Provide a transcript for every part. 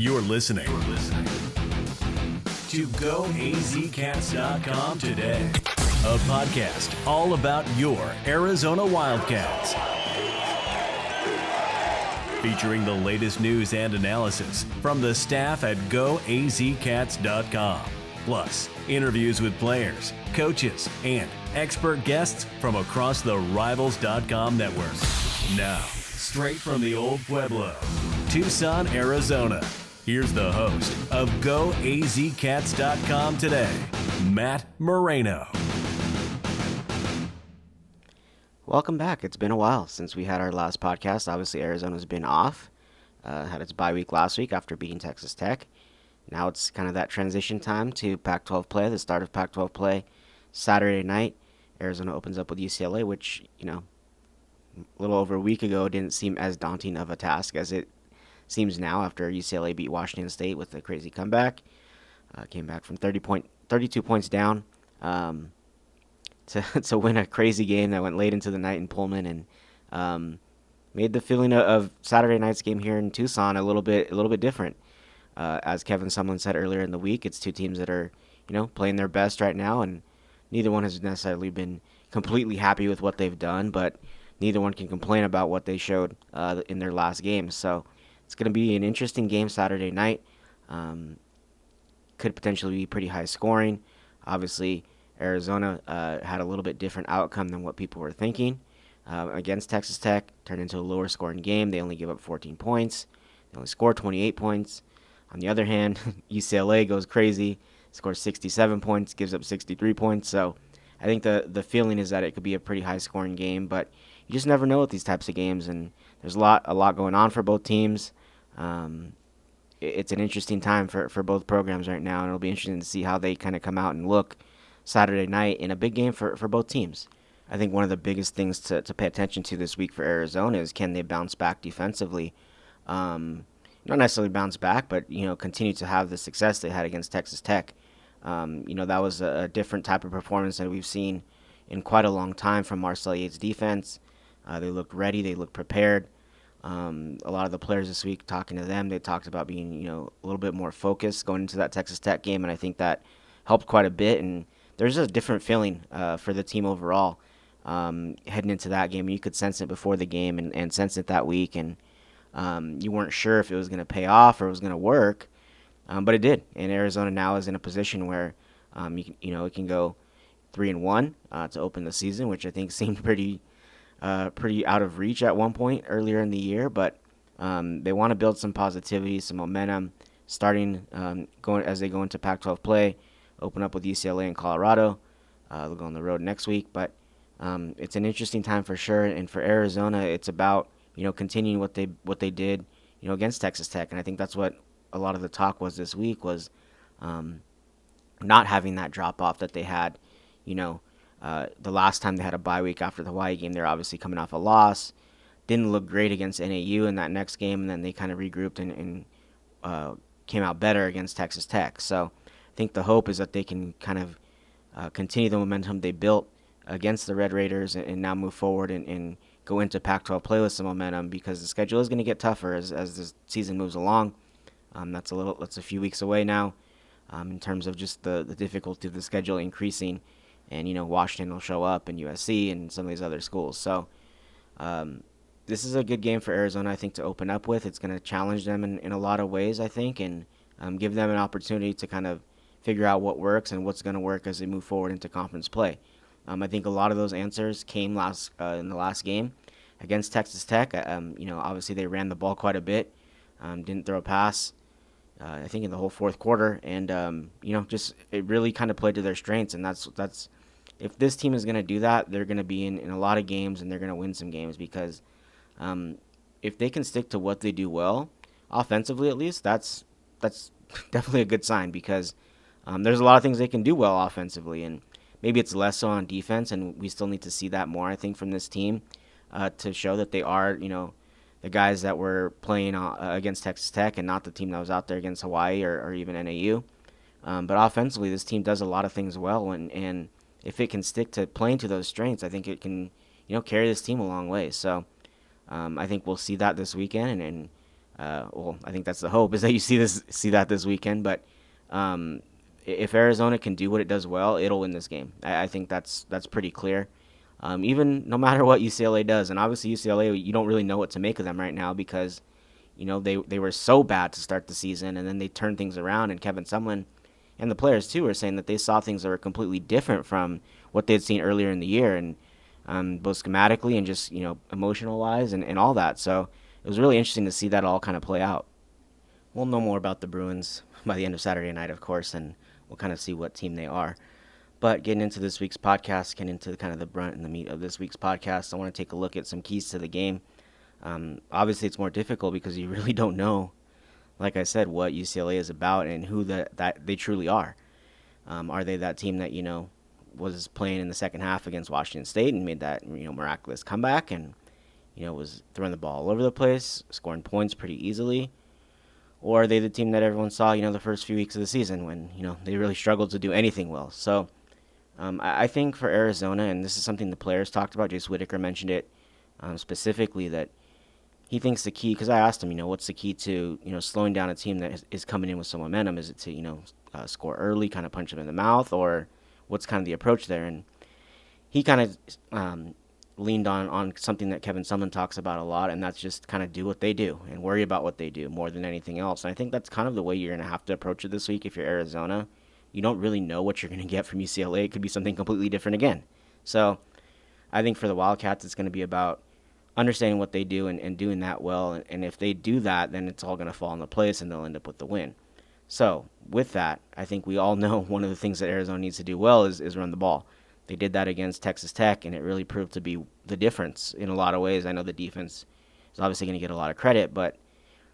You're listening to GOAZCATS.com today, a podcast all about your Arizona Wildcats. Featuring the latest news and analysis from the staff at GOAZCATS.com. Plus, interviews with players, coaches, and expert guests from across the Rivals.com network. Now, straight from the old Pueblo, Tucson, Arizona, here's the host of GOAZCATS.com today, Matt Moreno. Welcome back. It's been a while since we had our last podcast. Obviously, Arizona's been off. Had its bye week last week after beating Texas Tech. Now it's kind of that transition time to Pac-12 play, the start of Pac-12 play. Saturday night, Arizona opens up with UCLA, which, a little over a week ago didn't seem as daunting of a task as it seems now after UCLA beat Washington State with a crazy comeback. Came back from 32 points down to win a crazy game that went late into the night in Pullman and made the feeling of Saturday night's game here in Tucson a little bit different. As Kevin Sumlin said earlier in the week, it's two teams that are, playing their best right now, and neither one has necessarily been completely happy with what they've done, but neither one can complain about what they showed in their last game. So it's going to be an interesting game Saturday night. Could potentially be pretty high scoring. Obviously, Arizona had a little bit different outcome than what people were thinking. Against Texas Tech, turned into a lower scoring game. They only give up 14 points. They only scored 28 points. On the other hand, UCLA goes crazy, scores 67 points, gives up 63 points. So I think the feeling is that it could be a pretty high scoring game, but you just never know with these types of games, and there's a lot going on for both teams. It's an interesting time for both programs right now, and it'll be interesting to see how they kind of come out and look Saturday night in a big game for both teams. I think one of the biggest things to pay attention to this week for Arizona is, can they bounce back defensively? Not necessarily bounce back, but continue to have the success they had against Texas Tech. That was a different type of performance that we've seen in quite a long time from Marcel Yates' defense. They looked ready, they looked prepared. A lot of the players this week, talking to them, they talked about being a little bit more focused going into that Texas Tech game, and I think that helped quite a bit. And there's a different feeling for the team overall heading into that game. You could sense it before the game and sense it that week, and you weren't sure if it was going to pay off or it was going to work, but it did. And Arizona now is in a position where it can go 3-1 to open the season, which I think seemed pretty out of reach at one point earlier in the year. But they want to build some positivity, some momentum, starting as they go into Pac-12 play. Open up with UCLA and Colorado. They'll go on the road next week, but it's an interesting time for sure. And for Arizona, it's about continuing what they did against Texas Tech, and I think that's what a lot of the talk was this week, was not having that drop off that they had. The last time they had a bye week after the Hawaii game, they're obviously coming off a loss. Didn't look great against NAU in that next game, and then they kind of regrouped and came out better against Texas Tech. So I think the hope is that they can kind of continue the momentum they built against the Red Raiders and now move forward and go into Pac-12 play with some momentum, because the schedule is going to get tougher as the season moves along. That's a few weeks away now, in terms of just the difficulty of the schedule increasing, and Washington will show up, and USC and some of these other schools. So this is a good game for Arizona, I think, to open up with. It's going to challenge them in a lot of ways, I think, and give them an opportunity to kind of figure out what works and what's going to work as they move forward into conference play. I think a lot of those answers came in the last game against Texas Tech. Obviously they ran the ball quite a bit, didn't throw a pass, I think, in the whole fourth quarter, and just it really kind of played to their strengths. And that's if this team is going to do that, they're going to be in a lot of games, and they're going to win some games, because if they can stick to what they do well, offensively at least, that's definitely a good sign, because there's a lot of things they can do well offensively, and maybe it's less so on defense, and we still need to see that more, I think, from this team to show that they are, the guys that were playing against Texas Tech and not the team that was out there against Hawaii or even NAU. But offensively, this team does a lot of things well, and if it can stick to playing to those strengths, I think it can, carry this team a long way. So I think we'll see that this weekend, and Well, I think that's the hope, is that you see that this weekend. But if Arizona can do what it does well, it'll win this game. I think that's pretty clear. Even no matter what UCLA does, and obviously UCLA, you don't really know what to make of them right now because they were so bad to start the season, and then they turned things around. And Kevin Sumlin and the players too are saying that they saw things that were completely different from what they had seen earlier in the year, and both schematically and just emotional wise and all that. So it was really interesting to see that all kind of play out. We'll know more about the Bruins by the end of Saturday night, of course, and we'll kind of see what team they are. But getting into this week's podcast, getting into kind of the brunt and the meat of this week's podcast, I want to take a look at some keys to the game. Obviously, it's more difficult because you really don't know, like I said, what UCLA is about and who that they truly are. Are they that team that was playing in the second half against Washington State and made that miraculous comeback and was throwing the ball all over the place, scoring points pretty easily? Or are they the team that everyone saw the first few weeks of the season when they really struggled to do anything well? So I think for Arizona, and this is something the players talked about, Jace Whitaker mentioned it specifically, that he thinks the key, because I asked him, what's the key to slowing down a team that is coming in with some momentum? Is it to score early, kind of punch them in the mouth, or what's kind of the approach there? And he kind of leaned on something that Kevin Sumlin talks about a lot, and that's just kind of do what they do and worry about what they do more than anything else. And I think that's kind of the way you're going to have to approach it this week if you're Arizona. You don't really know what you're going to get from UCLA. It could be something completely different again. So I think for the Wildcats, it's going to be about understanding what they do and doing that well. And if they do that, then it's all going to fall into place and they'll end up with the win. So with that, I think we all know one of the things that Arizona needs to do well is run the ball. They did that against Texas Tech, and it really proved to be the difference in a lot of ways. I know the defense is obviously going to get a lot of credit, but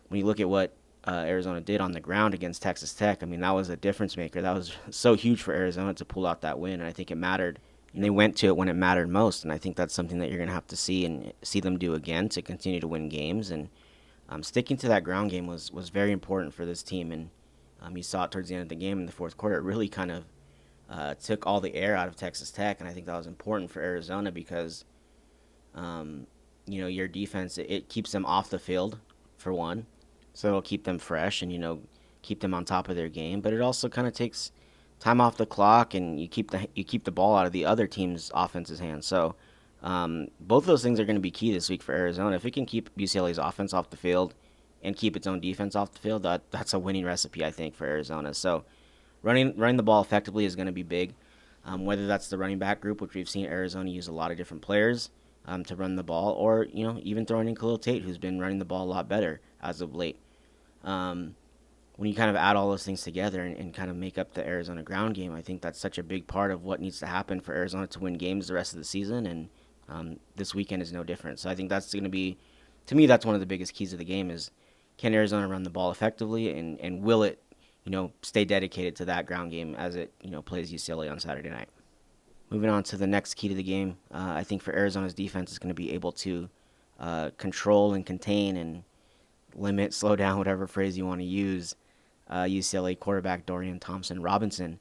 when you look at what Arizona did on the ground against Texas Tech, I mean, that was a difference maker. That was so huge for Arizona to pull out that win, and I think it mattered. And they went to it when it mattered most, and I think that's something that you're going to have to see them do again to continue to win games. And sticking to that ground game was very important for this team, and you saw it towards the end of the game in the fourth quarter. It really kind of took all the air out of Texas Tech, and I think that was important for Arizona because, your defense, it keeps them off the field, for one, so it'll keep them fresh and, keep them on top of their game, but it also kind of takes time off the clock, and you keep the ball out of the other team's offense's hands. So both of those things are going to be key this week for Arizona. If it can keep UCLA's offense off the field and keep its own defense off the field, that's a winning recipe, I think, for Arizona. So running the ball effectively is going to be big, whether that's the running back group, which we've seen Arizona use a lot of different players to run the ball, or even throwing in Khalil Tate, who's been running the ball a lot better as of late. When you kind of add all those things together and kind of make up the Arizona ground game, I think that's such a big part of what needs to happen for Arizona to win games the rest of the season, and this weekend is no different. So I think that's going to be, to me, that's one of the biggest keys of the game is, can Arizona run the ball effectively, and will it stay dedicated to that ground game as it, plays UCLA on Saturday night. Moving on to the next key to the game, I think for Arizona's defense is going to be able to control and contain and limit, slow down, whatever phrase you want to use, UCLA quarterback Dorian Thompson-Robinson.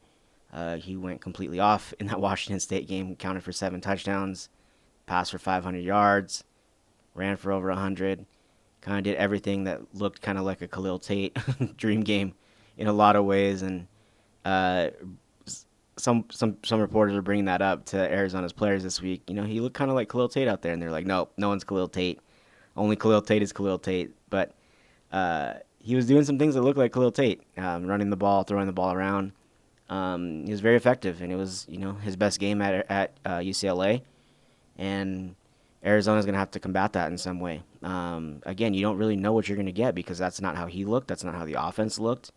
He went completely off in that Washington State game, counted for 7 touchdowns, passed for 500 yards, ran for over 100, kind of did everything that looked kind of like a Khalil Tate dream game in a lot of ways. And some reporters are bringing that up to Arizona's players this week. He looked kind of like Khalil Tate out there, and they're like, no one's Khalil Tate. Only Khalil Tate is Khalil Tate. But he was doing some things that looked like Khalil Tate, running the ball, throwing the ball around. He was very effective, and it was his best game at UCLA, and Arizona's going to have to combat that in some way. Again, you don't really know what you're going to get because that's not how he looked. That's not how the offense looked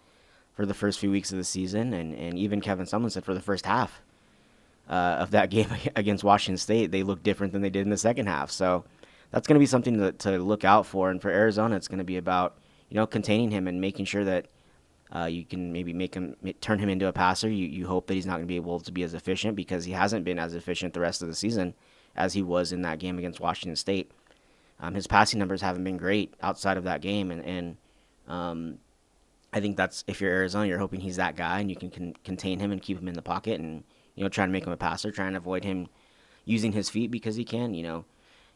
for the first few weeks of the season, and even Kevin Sumlin said for the first half of that game against Washington State, they looked different than they did in the second half. So that's going to be something to look out for, and for Arizona, it's going to be about containing him and making sure that you can maybe turn him into a passer. You hope that he's not going to be able to be as efficient because he hasn't been as efficient the rest of the season as he was in that game against Washington State. His passing numbers haven't been great outside of that game, and I think that's, if you're Arizona, you're hoping he's that guy and you can contain him and keep him in the pocket and try to make him a passer, try and avoid him using his feet because he can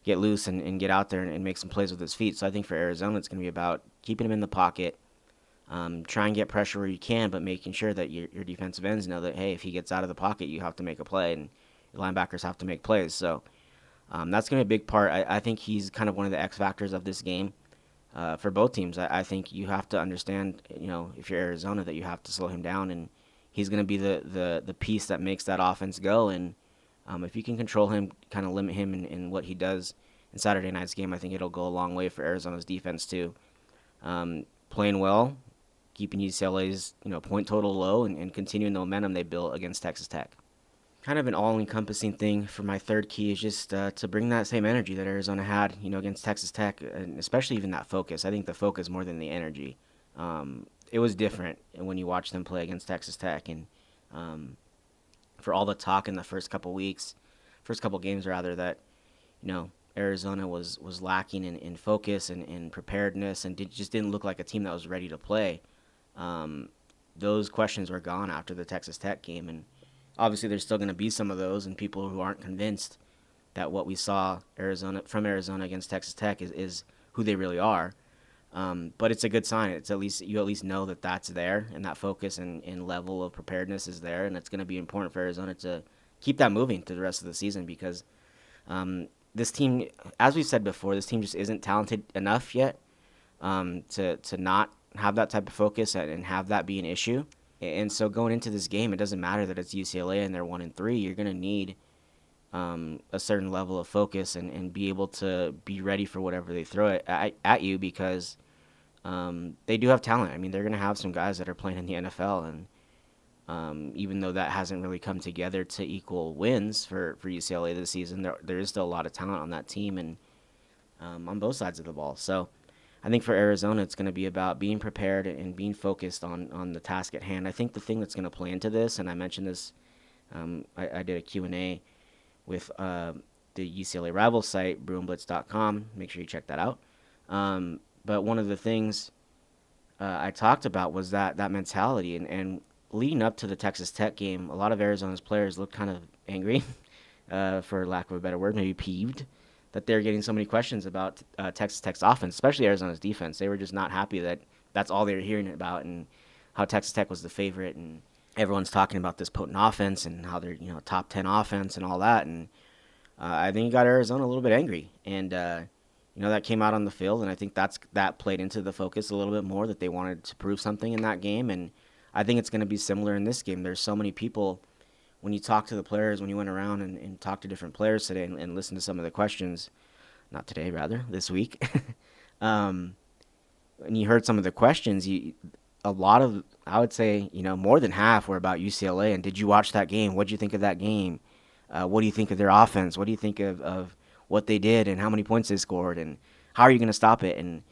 get loose and get out there and make some plays with his feet. So I think for Arizona, it's going to be about keeping him in the pocket, try and get pressure where you can, but making sure that your defensive ends know that, hey, if he gets out of the pocket, you have to make a play, and your linebackers have to make plays. So that's going to be a big part. I think he's kind of one of the X factors of this game for both teams. I think you have to understand, if you're Arizona, that you have to slow him down, and he's going to be the piece that makes that offense go. And if you can control him, kind of limit him in what he does in Saturday night's game, I think it'll go a long way for Arizona's defense too. Playing well, keeping UCLA's point total low, and continuing the momentum they built against Texas Tech. Kind of an all-encompassing thing for my third key is just to bring that same energy that Arizona had, against Texas Tech, and especially even that focus. I think the focus more than the energy. It was different when you watch them play against Texas Tech, and for all the talk in the first couple games rather, that Arizona was lacking in focus and preparedness, and just didn't look like a team that was ready to play. Those questions were gone after the Texas Tech game, and obviously there's still going to be some of those, and people who aren't convinced that what we saw from Arizona against Texas Tech is who they really are. But it's a good sign. It's you at least know that that's there, and that focus and level of preparedness is there, and it's going to be important for Arizona to keep that moving through the rest of the season, because this team, as we said before, this team just isn't talented enough yet to not have that type of focus and have that be an issue. And so going into this game, it doesn't matter that it's UCLA and they're 1-3. You're going to need a certain level of focus and be able to be ready for whatever they throw at you, because they do have talent. I mean, they're going to have some guys that are playing in the NFL, and even though that hasn't really come together to equal wins for UCLA this season, there is still a lot of talent on that team, and on both sides of the ball. So I think for Arizona, it's going to be about being prepared and being focused on the task at hand. I think the thing that's going to play into this, and I mentioned this, I did a Q&A with the UCLA rival site, bruinblitz.com. Make sure you check that out. But one of the things I talked about was that mentality. And leading up to the Texas Tech game, a lot of Arizona's players looked kind of angry, for lack of a better word, maybe peeved, that they're getting so many questions about Texas Tech's offense, especially Arizona's defense. They were just not happy that that's all they were hearing about, and how Texas Tech was the favorite, and everyone's talking about this potent offense and how they're top 10 offense and all that. And I think it got Arizona a little bit angry, and that came out on the field, and I think that played into the focus a little bit more, that they wanted to prove something in that game. And I think it's going to be similar in this game. There's so many people, when you talk to the players, when you went around and talked to different players today and listened to some of the questions, not today, rather, this week, and you heard some of the questions, a lot of, I would say, more than half were about UCLA. And did you watch that game? What did you think of that game? What do you think of their offense? What do you think of what they did and how many points they scored? And how are you going to stop it? And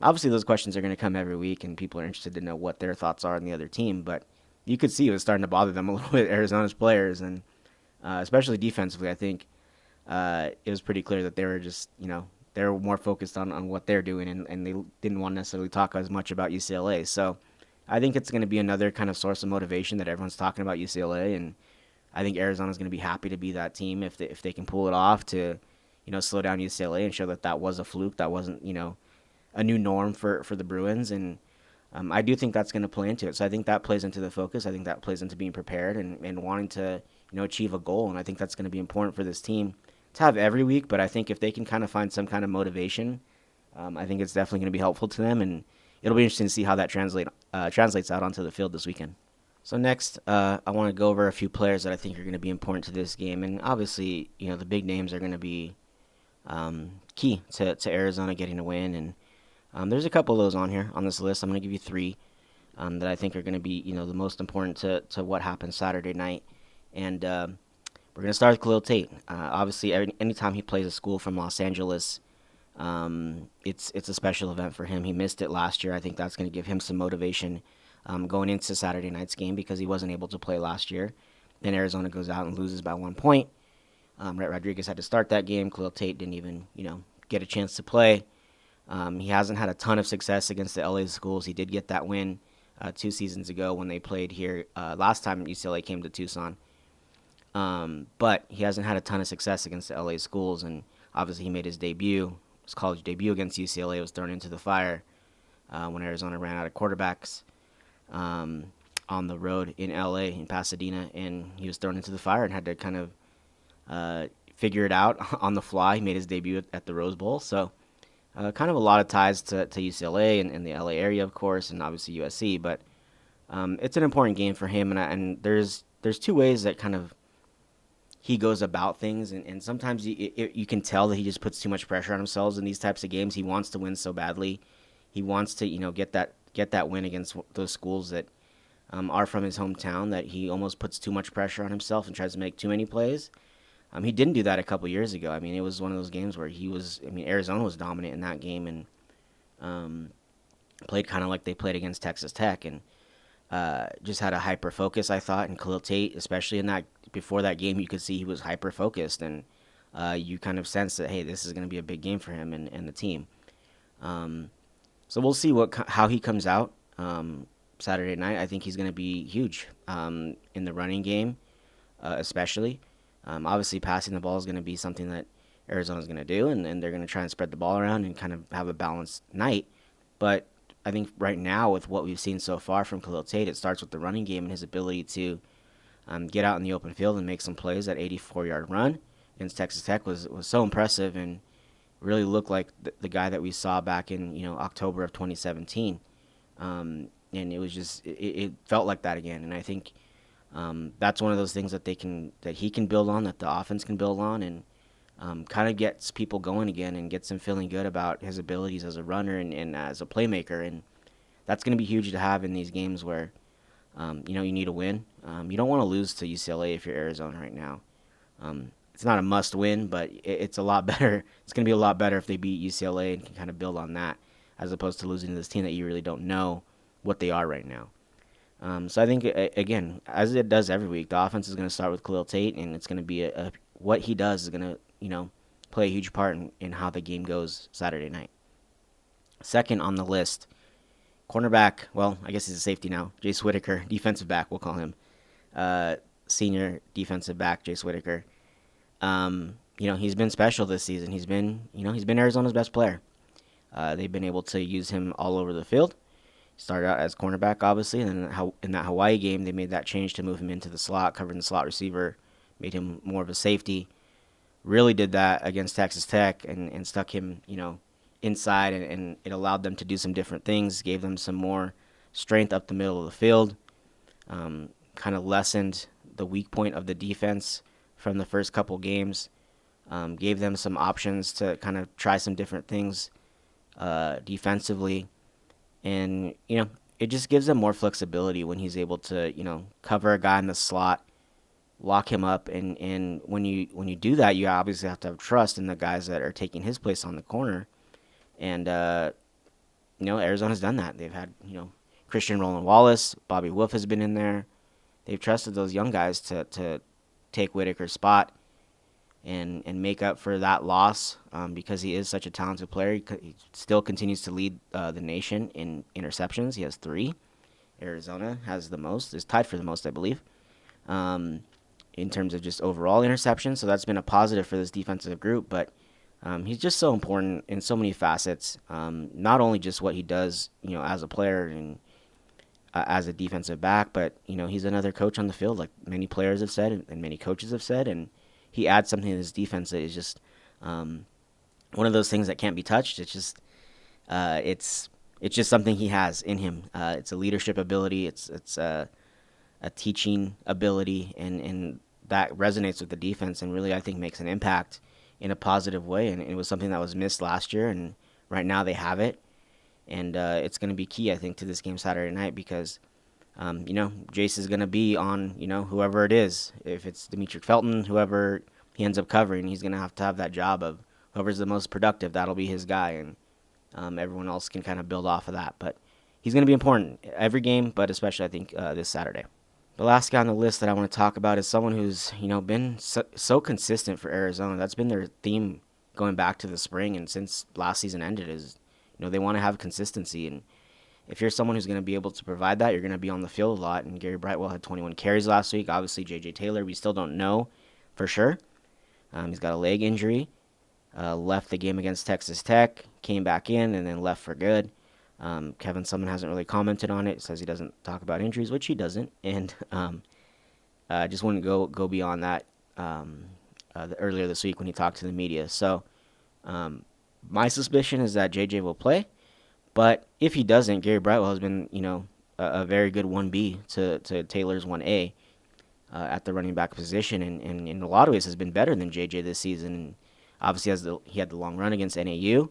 obviously those questions are going to come every week, and people are interested to know what their thoughts are on the other team. But you could see it was starting to bother them a little bit, Arizona's players, and especially defensively. I think it was pretty clear that they were just, they were more focused on what they're doing, and they didn't want to necessarily talk as much about UCLA. So I think it's going to be another kind of source of motivation that everyone's talking about UCLA, and I think Arizona's going to be happy to be that team if they can pull it off to, slow down UCLA and show that was a fluke, that wasn't, a new norm for the Bruins. And I do think that's going to play into it. So I think that plays into the focus. I think that plays into being prepared and wanting to, achieve a goal. And I think that's going to be important for this team to have every week. But I think if they can kind of find some kind of motivation, I think it's definitely going to be helpful to them. And it'll be interesting to see how that translates out onto the field this weekend. So next, I want to go over a few players that I think are going to be important to this game. And obviously, the big names are going to be key to Arizona getting a win. And there's a couple of those on here on this list. I'm going to give you three that I think are going to be, the most important to what happens Saturday night. And we're going to start with Khalil Tate. Obviously, anytime he plays a school from Los Angeles, it's a special event for him. He missed it last year. I think that's going to give him some motivation going into Saturday night's game, because he wasn't able to play last year. Then Arizona goes out and loses by 1 point. Rhett Rodriguez had to start that game. Khalil Tate didn't even, get a chance to play. He hasn't had a ton of success against the LA schools. He did get that win 2 seasons ago when they played here last time UCLA came to Tucson. But he hasn't had a ton of success against the LA schools, and Obviously, he made his debut, his college debut against UCLA, was thrown into the fire when Arizona ran out of quarterbacks on the road in LA, in Pasadena, and he was thrown into the fire and had to kind of figure it out on the fly. He made his debut at the Rose Bowl, so kind of a lot of ties to UCLA and the LA area, of course, and obviously USC, but it's an important game for him, and there's two ways that kind of he goes about things, and sometimes you can tell that he just puts too much pressure on himself in these types of games. He wants to win so badly. He wants to, get that win against those schools that are from his hometown, that he almost puts too much pressure on himself and tries to make too many plays. He didn't do that a couple years ago. I mean, it was one of those games where Arizona was dominant in that game and played kind of like they played against Texas Tech, and just had a hyper focus, I thought, and Khalil Tate, especially in that before that game, you could see he was hyper focused, and you kind of sense that, hey, this is going to be a big game for him and the team. So we'll see how he comes out Saturday night. I think he's going to be huge in the running game, especially. Obviously, passing the ball is going to be something that Arizona's going to do, and they're going to try and spread the ball around and kind of have a balanced night. But I think right now, with what we've seen so far from Khalil Tate, it starts with the running game and his ability to get out in the open field and make some plays. That 84-yard run against Texas Tech was so impressive and really looked like the guy that we saw back in October of 2017. And it was just it felt like that again. And I think that's one of those things that he can build on, that the offense can build on, and kind of gets people going again and gets them feeling good about his abilities as a runner and as a playmaker. And that's going to be huge to have in these games where, you need a win. You don't want to lose to UCLA if you're Arizona right now. It's not a must win, but it's a lot better. It's going to be a lot better if they beat UCLA and can kind of build on that, as opposed to losing to this team that you really don't know what they are right now. So I think, again, as it does every week, the offense is going to start with Khalil Tate, and it's going to be what he does is going to, play a huge part in how the game goes Saturday night. Second on the list, cornerback, well, I guess he's a safety now, Jace Whitaker, defensive back, we'll call him. Senior defensive back, Jace Whitaker. He's been special this season. He's been Arizona's best player. They've been able to use him all over the field. Started out as cornerback, obviously, and then in that Hawaii game, they made that change to move him into the slot, covering the slot receiver, made him more of a safety. Really did that against Texas Tech and stuck him, inside, and it allowed them to do some different things, gave them some more strength up the middle of the field, kind of lessened the weak point of the defense from the first couple games, gave them some options to kind of try some different things defensively. And, it just gives them more flexibility when he's able to, cover a guy in the slot, lock him up. And when you do that, you obviously have to have trust in the guys that are taking his place on the corner. And, Arizona's done that. They've had, Christian Roland Wallace, Bobby Wolf has been in there. They've trusted those young guys to take Whitaker's spot and make up for that loss because he is such a talented player. He still continues to lead the nation in interceptions. He has 3. Arizona has the most, is tied for the most, I believe, in terms of just overall interceptions. So that's been a positive for this defensive group. But he's just so important in so many facets, not only just what he does, as a player and as a defensive back, but, he's another coach on the field, like many players have said and many coaches have said, and he adds something to his defense that is just one of those things that can't be touched. It's just it's just something he has in him. It's a leadership ability. It's a teaching ability, and that resonates with the defense and really, I think, makes an impact in a positive way. And it was something that was missed last year, and right now they have it. And it's going to be key, I think, to this game Saturday night because, Jace is going to be on, whoever it is. If it's Demetric Felton, whoever he ends up covering, he's going to have that job of whoever's the most productive, that'll be his guy. And everyone else can kind of build off of that. But he's going to be important every game, but especially, I think, this Saturday. The last guy on the list that I want to talk about is someone who's, been so consistent for Arizona. That's been their theme going back to the spring and since last season ended is, they want to have consistency. And if you're someone who's going to be able to provide that, you're going to be on the field a lot. And Gary Brightwell had 21 carries last week. Obviously, J.J. Taylor, we still don't know for sure. He's got a leg injury. left the game against Texas Tech, came back in, and then left for good. Kevin Sumlin hasn't really commented on it. Says he doesn't talk about injuries, which he doesn't, and just wouldn't go beyond that earlier this week when he talked to the media. So my suspicion is that JJ will play, but if he doesn't, Gary Brightwell has been a very good 1B to Taylor's 1A at the running back position, and in a lot of ways has been better than JJ this season. And obviously, he had the long run against NAU.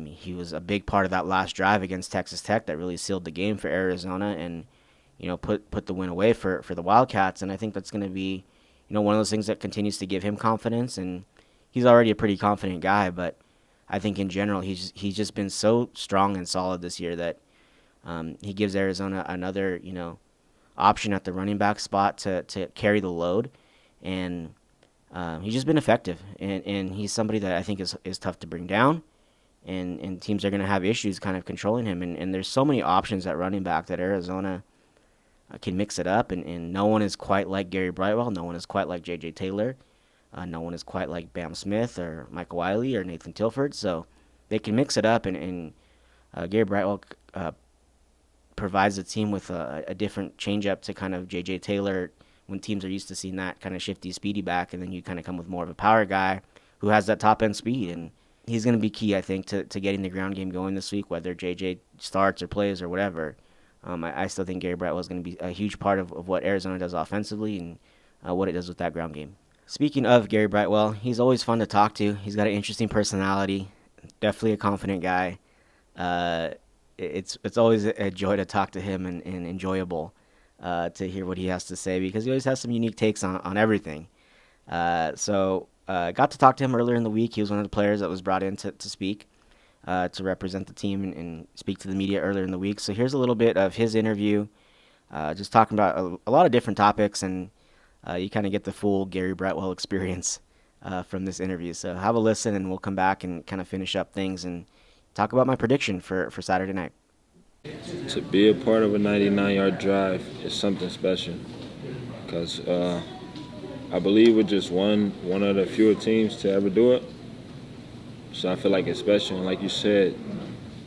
He was a big part of that last drive against Texas Tech that really sealed the game for Arizona and put the win away for the Wildcats. And I think that's going to be one of those things that continues to give him confidence. And he's already a pretty confident guy, but I think in general he's just been so strong and solid this year that he gives Arizona another option at the running back spot to carry the load. And he's just been effective, and he's somebody that I think is tough to bring down, and teams are going to have issues kind of controlling him. And there's so many options at running back that Arizona can mix it up, and no one is quite like Gary Brightwell. No one is quite like J.J. Taylor. No one is quite like Bam Smith or Michael Wiley or Nathan Tilford. So they can mix it up, and Gary Brightwell provides the team with a different changeup to kind of J.J. Taylor when teams are used to seeing that kind of shifty, speedy back, and then you kind of come with more of a power guy who has that top-end speed. And he's going to be key, I think, to getting the ground game going this week, whether J.J. starts or plays or whatever. I still think Gary Brightwell is going to be a huge part of what Arizona does offensively and what it does with that ground game. Speaking of Gary Brightwell, he's always fun to talk to. He's got an interesting personality, definitely a confident guy. It's always a joy to talk to him and enjoyable to hear what he has to say, because he always has some unique takes on everything. So got to talk to him earlier in the week. He was one of the players that was brought in to speak, to represent the team and speak to the media earlier in the week. So here's a little bit of his interview, just talking about a lot of different topics, and you kind of get the full Gary Brightwell experience from this interview. So have a listen, and we'll come back and kind of finish up things and talk about my prediction for Saturday night. To be a part of a 99-yard drive is something special, because I believe we're just one of the fewer teams to ever do it. So I feel like it's special. And like you said,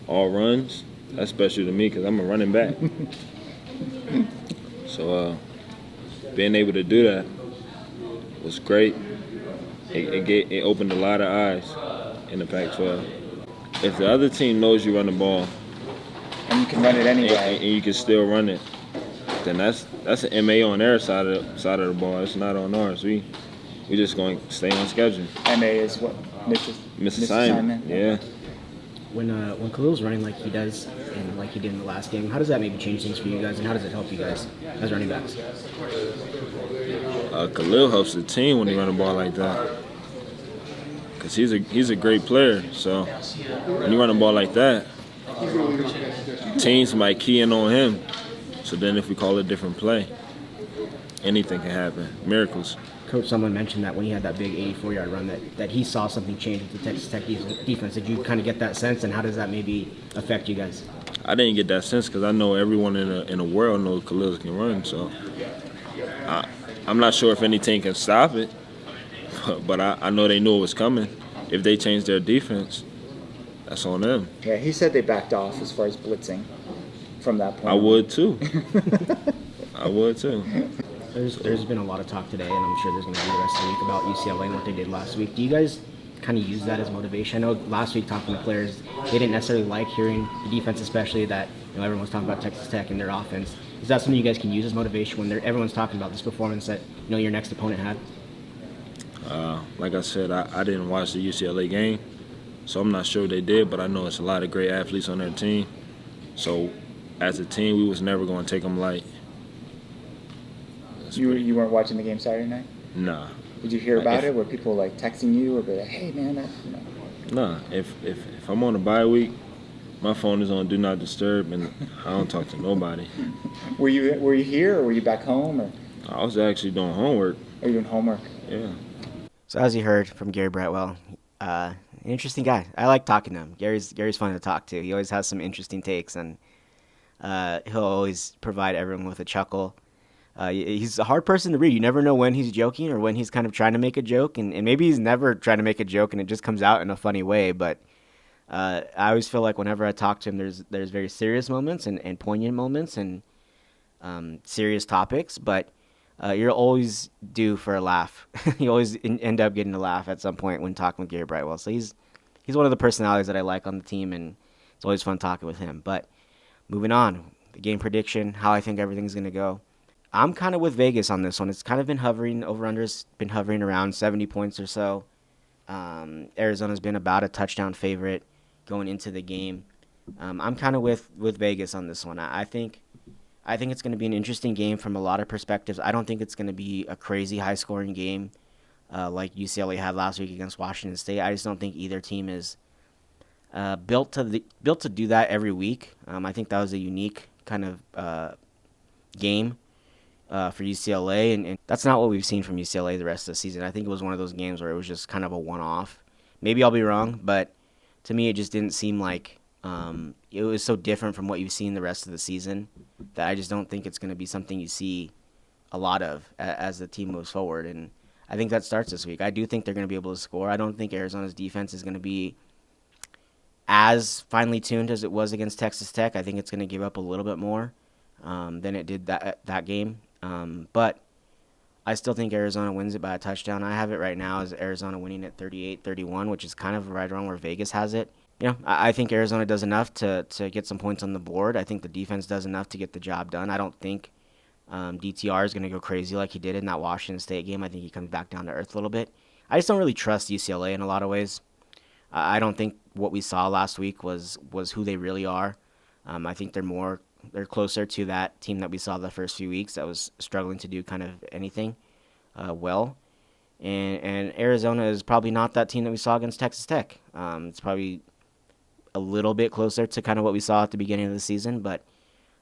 all runs, that's special to me because I'm a running back. So being able to do that was great. It opened a lot of eyes in the Pac-12. If the other team knows you run the ball, and you can run it anyway, and you can still run it, then that's an MA on their side of the ball. It's not on ours. We just going to stay on schedule. MA is what? Miss assignment. Yeah. When Khalil's running like he does and like he did in the last game, how does that maybe change things for you guys, and how does it help you guys as running backs? Khalil helps the team when he run the ball like that, because he's a great player. So when you run the ball like that, teams might key in on him. So then if we call a different play, anything can happen. Miracles. Coach, someone mentioned that when he had that big 84-yard run that he saw something change with the Texas Tech defense. Did you kind of get that sense, and how does that maybe affect you guys? I didn't get that sense because I know everyone in the world knows Khalil can run. So I'm not sure if any team can stop it, but I know they knew it was coming. If they change their defense, that's on them. Yeah, he said they backed off as far as blitzing from that point. I would too. I would too. There's been a lot of talk today, and I'm sure there's going to be the rest of the week about UCLA and what they did last week. Do you guys kind of use that as motivation? I know last week talking to players, they didn't necessarily like hearing the defense, especially that everyone was talking about Texas Tech and their offense. Is that something you guys can use as motivation when everyone's talking about this performance that your next opponent had? Like I said, I didn't watch the UCLA game, so I'm not sure they did, but I know it's a lot of great athletes on their team. So as a team, we was never going to take them light. You weren't watching the game Saturday night? Nah. Did you hear about it? Were people like texting you or be like, "Hey man, Nah. If I'm on a bye week, my phone is on Do Not Disturb, and I don't talk to nobody. Were you here or were you back home? Or? I was actually doing homework. Are you doing homework? Yeah. So as you heard from Gary Brightwell, an interesting guy. I like talking to him. Gary's fun to talk to. He always has some interesting takes, and he'll always provide everyone with a chuckle. He's a hard person to read. You never know when he's joking or when he's kind of trying to make a joke, and maybe he's never trying to make a joke and it just comes out in a funny way. But I always feel like whenever I talk to him, there's very serious moments and poignant moments and serious topics, but you're always due for a laugh. You always end up getting a laugh at some point when talking with Gary Brightwell. So he's one of the personalities that I like on the team, and it's always fun talking with him. But moving on, the game prediction, how I think everything's going to go. I'm kind of with Vegas on this one. It's kind of been hovering, over-under's been hovering around 70 points or so. Arizona's been about a touchdown favorite going into the game. I'm kind of with Vegas on this one. I think it's going to be an interesting game from a lot of perspectives. I don't think it's going to be a crazy high-scoring game like UCLA had last week against Washington State. I just don't think either team is built to do that every week. I think that was a unique kind of game for UCLA, and that's not what we've seen from UCLA the rest of the season. I think it was one of those games where it was just kind of a one-off. Maybe I'll be wrong, but to me it just didn't seem like it was so different from what you've seen the rest of the season that I just don't think it's going to be something you see a lot of as the team moves forward, and I think that starts this week. I do think they're going to be able to score. I don't think Arizona's defense is going to be as finely tuned as it was against Texas Tech. I think it's going to give up a little bit more than it did that game. But I still think Arizona wins it by a touchdown. I have it right now as Arizona winning at 38-31, which is kind of right around where Vegas has it. I think Arizona does enough to get some points on the board. I think the defense does enough to get the job done. I don't think DTR is going to go crazy like he did in that Washington State game. I think he comes back down to earth a little bit. I just don't really trust UCLA in a lot of ways. I don't think what we saw last week was who they really are. I think they're closer to that team that we saw the first few weeks that was struggling to do kind of anything well. And Arizona is probably not that team that we saw against Texas Tech. It's probably a little bit closer to kind of what we saw at the beginning of the season, but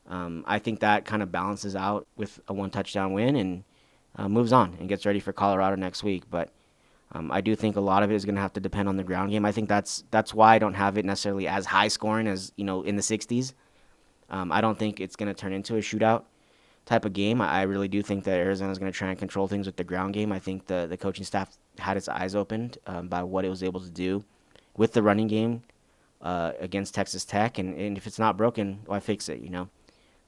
I think that kind of balances out with a one-touchdown win and moves on and gets ready for Colorado next week. But I do think a lot of it is going to have to depend on the ground game. I think that's why I don't have it necessarily as high scoring as in the 60s. I don't think it's going to turn into a shootout type of game. I really do think that Arizona is going to try and control things with the ground game. I think the coaching staff had its eyes opened by what it was able to do with the running game against Texas Tech, and if it's not broken, why fix it,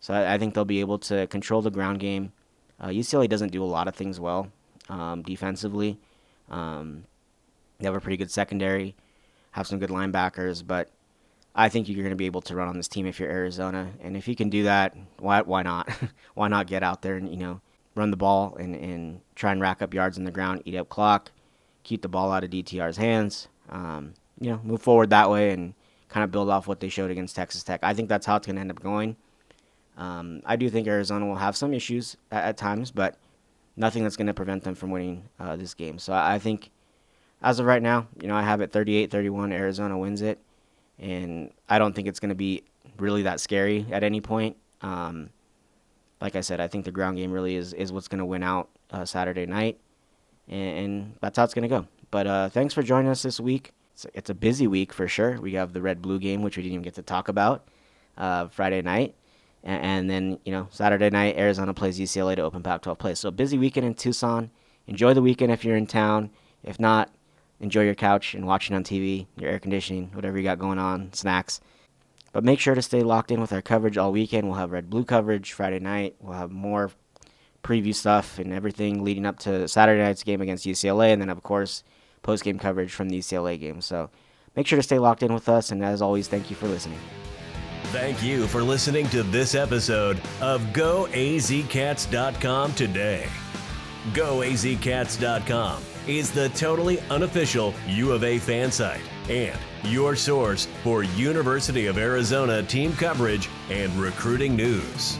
So I think they'll be able to control the ground game. UCLA doesn't do a lot of things well defensively. They have a pretty good secondary, have some good linebackers, but I think you're going to be able to run on this team if you're Arizona. And if you can do that, why not? Why not get out there and, run the ball and try and rack up yards on the ground, eat up clock, keep the ball out of DTR's hands, move forward that way and kind of build off what they showed against Texas Tech. I think that's how it's going to end up going. I do think Arizona will have some issues at times, but nothing that's going to prevent them from winning this game. So I think as of right now, I have it 38-31. Arizona wins it. And I don't think it's going to be really that scary at any point. Like I said, I think the ground game really is what's going to win out Saturday night. And that's how it's going to go. But thanks for joining us this week. It's a busy week for sure. We have the Red-Blue game, which we didn't even get to talk about Friday night. And then, Saturday night, Arizona plays UCLA to open Pac-12 play. So busy weekend in Tucson. Enjoy the weekend if you're in town. If not, enjoy your couch and watching on TV, your air conditioning, whatever you got going on, snacks. But make sure to stay locked in with our coverage all weekend. We'll have Red-Blue coverage Friday night. We'll have more preview stuff and everything leading up to Saturday night's game against UCLA. And then, of course, post-game coverage from the UCLA game. So make sure to stay locked in with us. And as always, thank you for listening. Thank you for listening to this episode of GOAZCATS.com today. GOAZCATS.com is the totally unofficial U of A fan site and your source for University of Arizona team coverage and recruiting news.